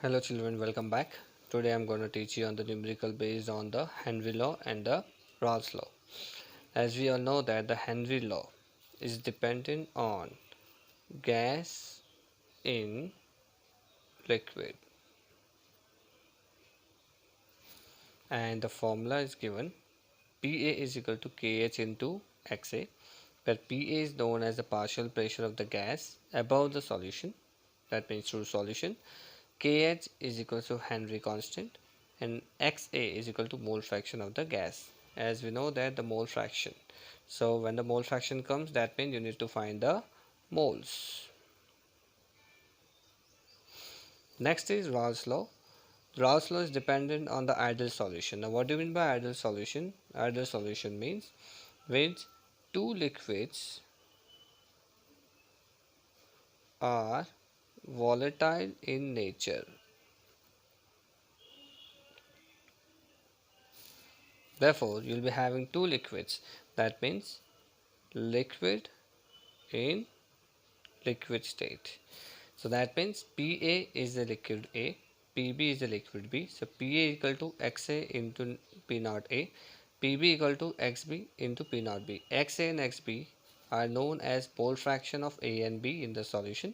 Hello children, welcome back. Today I'm going to teach you on the numerical based on the Henry law and the Raoults law. As we all know that the Henry law is dependent on gas in liquid, and the formula is given Pa is equal to Kh into Xa, where Pa is known as the partial pressure of the gas above the solution, that means through solution. Kh is equal to Henry constant and Xa is equal to mole fraction of the gas, as we know that the mole fraction. So when the mole fraction comes, that means you need to find the moles. Next is Raoults law. Raoults law is dependent on the ideal solution. Now what do you mean by ideal solution? Ideal solution means when two liquids are volatile in nature. Therefore, you'll be having two liquids. That means liquid in liquid state. So that means Pa is the liquid A, Pb is the liquid B. So Pa equal to Xa into P naught A, Pb equal to Xb into P naught B. Xa and Xb are known as mole fraction of A and B in the solution.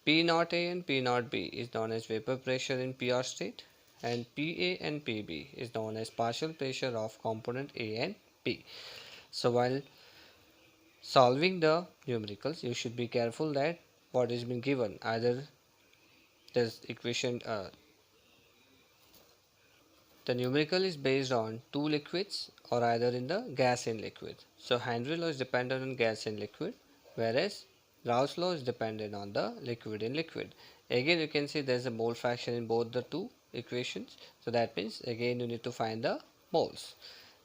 P naught A and P naught B is known as vapor pressure in pure state, and Pa and Pb is known as partial pressure of component A and B. So while solving the numericals, you should be careful that what is being given, either this equation, the numerical is based on two liquids or either in the gas and liquid. So Henry law is dependent on gas and liquid, whereas Raoults law is dependent on the liquid and liquid. Again, you can see there is a mole fraction in both the two equations. So that means again you need to find the moles.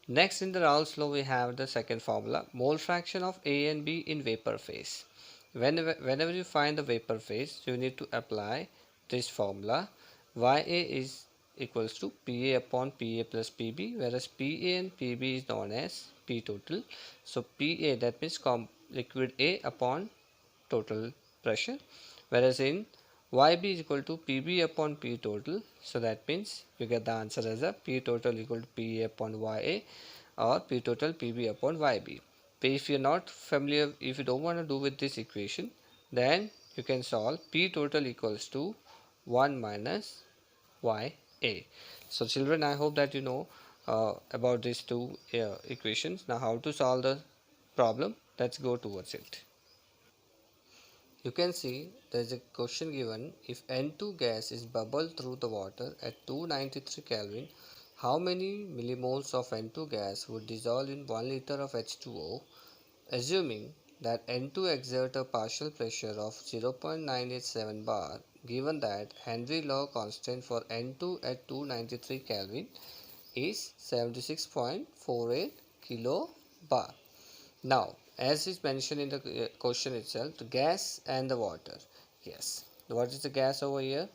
Next, in the Raoults law we have the second formula, mole fraction of A and B in vapor phase. Whenever you find the vapor phase, you need to apply this formula. Ya is equals to Pa upon Pa plus Pb, whereas Pa and Pb is known as P total. So Pa, that means liquid A upon total pressure, whereas in Yb is equal to Pb upon P total. So that means you get the answer as a P total equal to Pa upon Ya or P total Pb upon Yb. If you're not familiar, if you don't want to do with this equation, then you can solve P total equals to 1 minus Ya. So children, I hope that you know about these two equations. Now how to solve the problem? Let's go towards it. You can see there is a question given, if N2 gas is bubbled through the water at 293 Kelvin, how many millimoles of N2 gas would dissolve in 1 liter of H2O, assuming that N2 exert a partial pressure of 0.987 bar, given that Henry law constant for N2 at 293 Kelvin is 76.48 kilobar. Now, as is mentioned in the question itself, the gas and the water. Yes. What is the gas over here?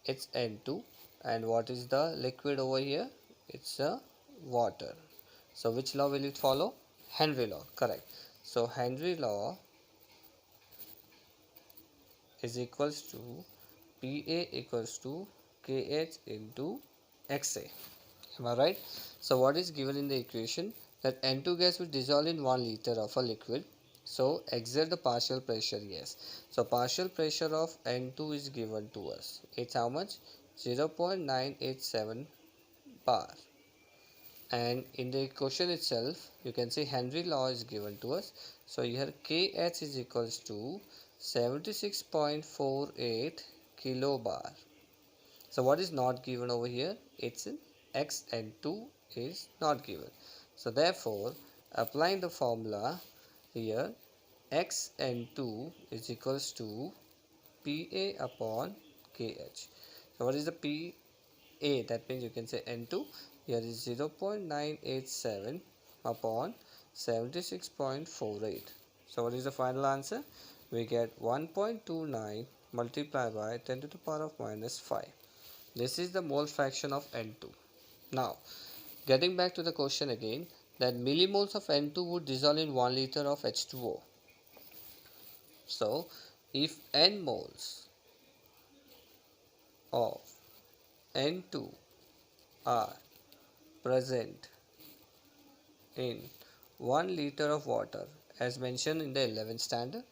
It's N2. And what is the liquid over here? It's water. So, which law will it follow? Henry law. Correct. So, Henry law is equals to Pa equals to Kh into Xa. Am I right? So what is given in the equation, that N2 gas will dissolve in 1 liter of a liquid. So exert the partial pressure, yes. So partial pressure of N2 is given to us. It's how much? 0.987 bar. And in the question itself, you can see Henry law is given to us. So here Kh is equals to 76.48 kilobar. So what is not given over here? It's in X and 2 is not given. So therefore, applying the formula here, X and 2 is equals to Pa upon Kh. So what is the Pa? That means you can say N2. Here is 0.987 upon 76.48. So what is the final answer? We get 1.29 multiplied by 10 to the power of minus 5. This is the mole fraction of N2. Now, getting back to the question again, that millimoles of N2 would dissolve in 1 liter of H2O. So, if N moles of N2 are present in 1 liter of water as mentioned in the 11th standard.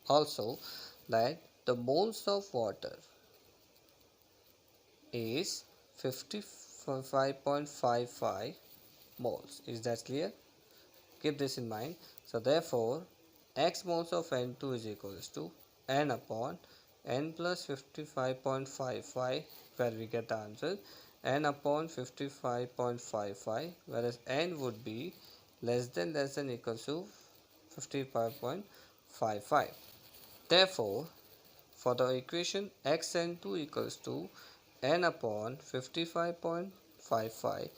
Also that the moles of water is 55.55 moles. Is that clear? Keep this in mind. So therefore x moles of N2 is equals to n upon n plus 55.55, where we get the answer n upon 55.55, whereas n would be less than equals to 55.55. Therefore for the equation xn2 equals to n upon 55.55,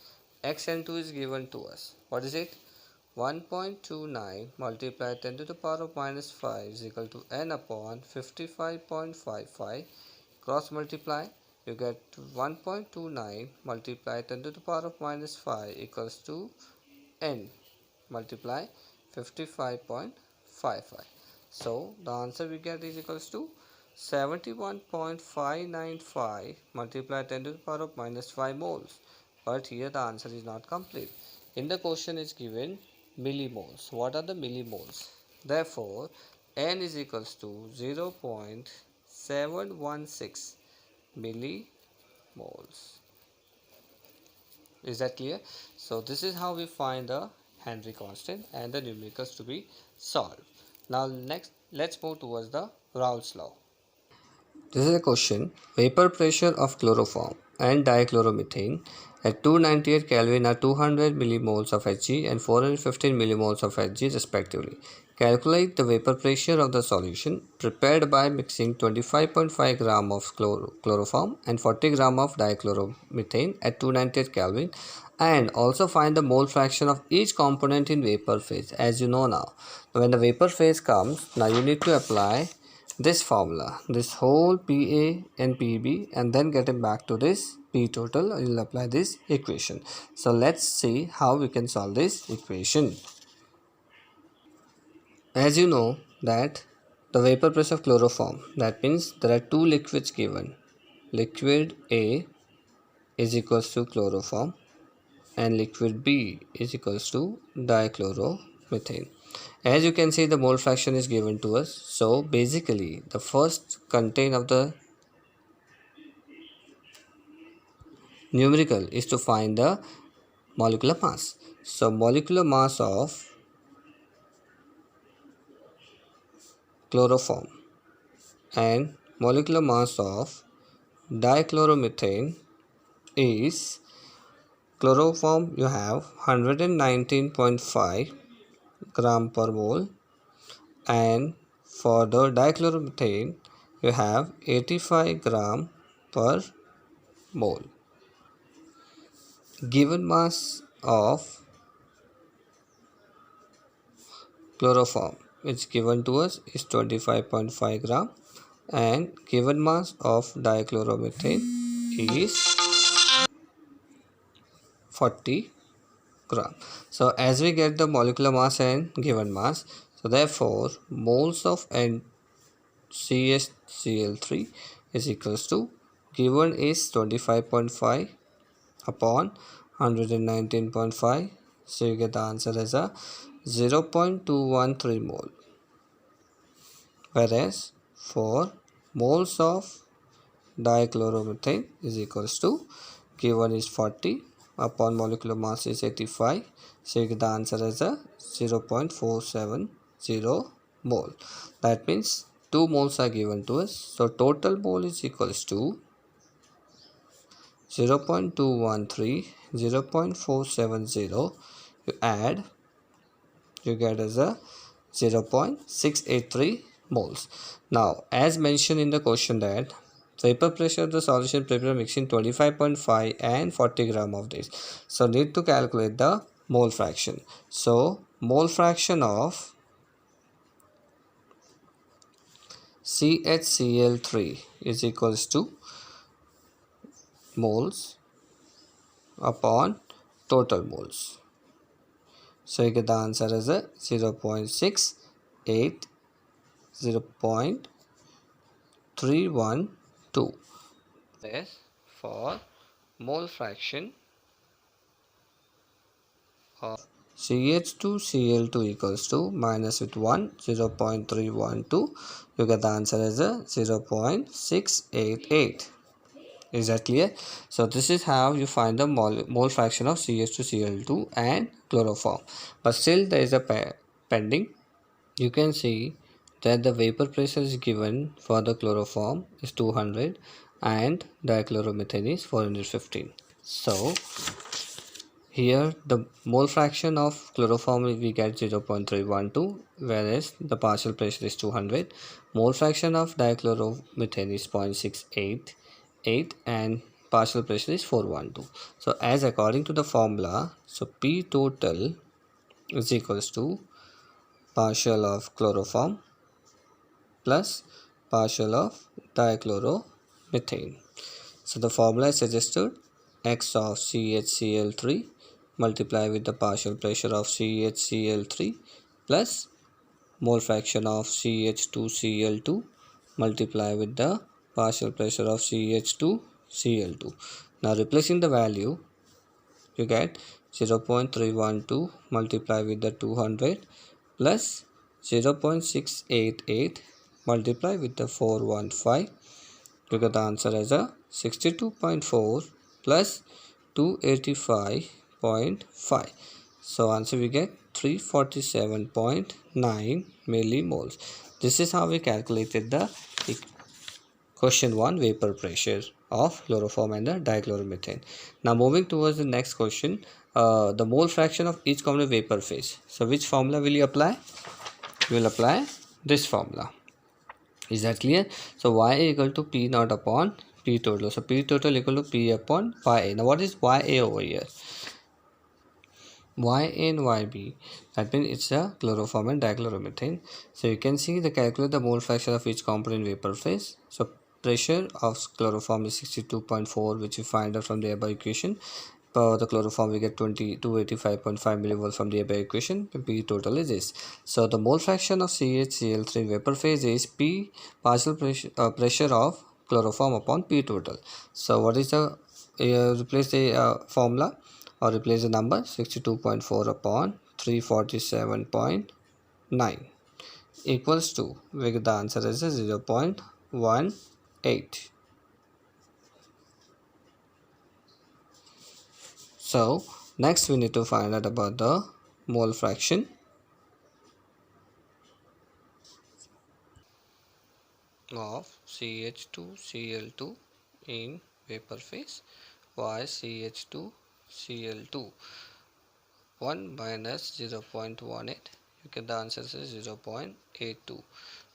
xn2 is given to us. What is it? 1.29 multiplied 10 to the power of minus 5 is equal to n upon 55.55. Cross multiply, you get 1.29 multiplied 10 to the power of minus 5 equals to n multiply 55.55. So the answer we get is equals to 71.595 multiplied 10 to the power of minus 5 moles. But here the answer is not complete. In the question is given millimoles. What are the millimoles? Therefore n is equals to 0.716 millimoles. Is that clear? So this is how we find the Henry constant and the numericals to be solved. Now next let's move towards the Raoults law. This is a question. Vapor pressure of chloroform and dichloromethane at 298 Kelvin are 200 millimoles of Hg and 415 millimoles of Hg respectively. Calculate the vapor pressure of the solution prepared by mixing 25.5 gram of chloroform and 40 gram of dichloromethane at 298 Kelvin, and also find the mole fraction of each component in vapor phase. As you know now, when the vapor phase comes, now you need to apply this formula, this whole PA and PB, and then getting back to this P total, I will apply this equation. So let's see how we can solve this equation. As you know that the vapor pressure of chloroform, that means there are two liquids given. Liquid A is equals to chloroform and liquid B is equals to dichloromethane. As you can see, the mole fraction is given to us. So basically the first content of the numerical is to find the molecular mass. So molecular mass of chloroform and molecular mass of dichloromethane is, chloroform you have 119.5 gram per mole, and for the dichloromethane you have 85 gram per mole. Given mass of chloroform which given to us is 25.5 gram and given mass of dichloromethane is 40 gram. So as we get the molecular mass and given mass, so therefore moles of NCHCl3 is equals to, given is 25.5 upon 119.5, so you get the answer as a 0.213 mole, whereas for moles of dichloromethane is equals to, given is 40 upon molecular mass is 85, so you get the answer as a 0.470 mole. That means 2 moles are given to us, so total mole is equals to 0.213, 0.470, you add, you get as a 0.683 moles. Now as mentioned in the question that vapor pressure of the solution prepared mixing 25.5 and 40 gram of this, so need to calculate the mole fraction. So mole fraction of CHCl3 is equals to moles upon total moles, so you get the answer as a 0.68, 0.312, This for mole fraction of CH2Cl2 equals to minus with 1 0.312. You get the answer as a 0.688. Is that clear? So this is how you find the mole fraction of CH2Cl2 and chloroform. But still there is a pending. You can see that the vapor pressure is given for the chloroform is 200 and dichloromethane is 415. So here the mole fraction of chloroform we get 0.312, whereas the partial pressure is 200. Mole fraction of dichloromethane is 0.688 and partial pressure is 412. So as according to the formula, so P total is equals to partial of chloroform plus partial of dichloromethane. So the formula is suggested x of CHCl3 multiply with the partial pressure of CHCl3 plus mole fraction of CH2Cl2 multiply with the partial pressure of CH2Cl2. Now replacing the value, you get 0.312 multiply with the 200 plus 0.688 multiply with the 415. You get the answer as a 62.4 plus 285.5. So answer we get 347.9 millimoles. This is how we calculated the question 1 vapor pressure of chloroform and the dichloromethane. Now moving towards the next question, the mole fraction of each common vapor phase. So which formula will you apply? You will apply this formula. Is that clear? So y equal to p naught upon p total. So p total equal to p upon ya. Now what is ya over here? Ya and yb, that means it's a chloroform and dichloromethane. So you can see the calculate the mole fraction of each component vapor phase. So pressure of chloroform is 62.4, which you find out from the above equation. For the chloroform we get 285.5 millivolts from the above equation. P total is this. So the mole fraction of CHCl3 vapor phase is P partial pressure of chloroform upon P total. So what is the replace the formula or replace the number 62.4 upon 347.9 equals to, we get the answer as a 0.18. So next we need to find out about the mole fraction of CH2Cl2 in vapor phase was CH2Cl2. 1 minus 0.18, you get the answer is 0.82.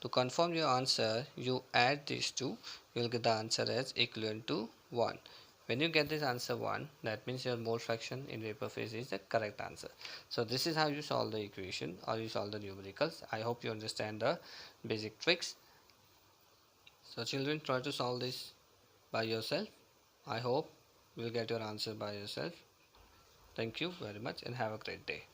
To confirm your answer, you add these two, you will get the answer as equivalent to 1. When you get this answer 1, that means your mole fraction in vapor phase is the correct answer. So this is how you solve the equation or you solve the numericals. I hope you understand the basic tricks. So children, try to solve this by yourself. I hope you will get your answer by yourself. Thank you very much and have a great day.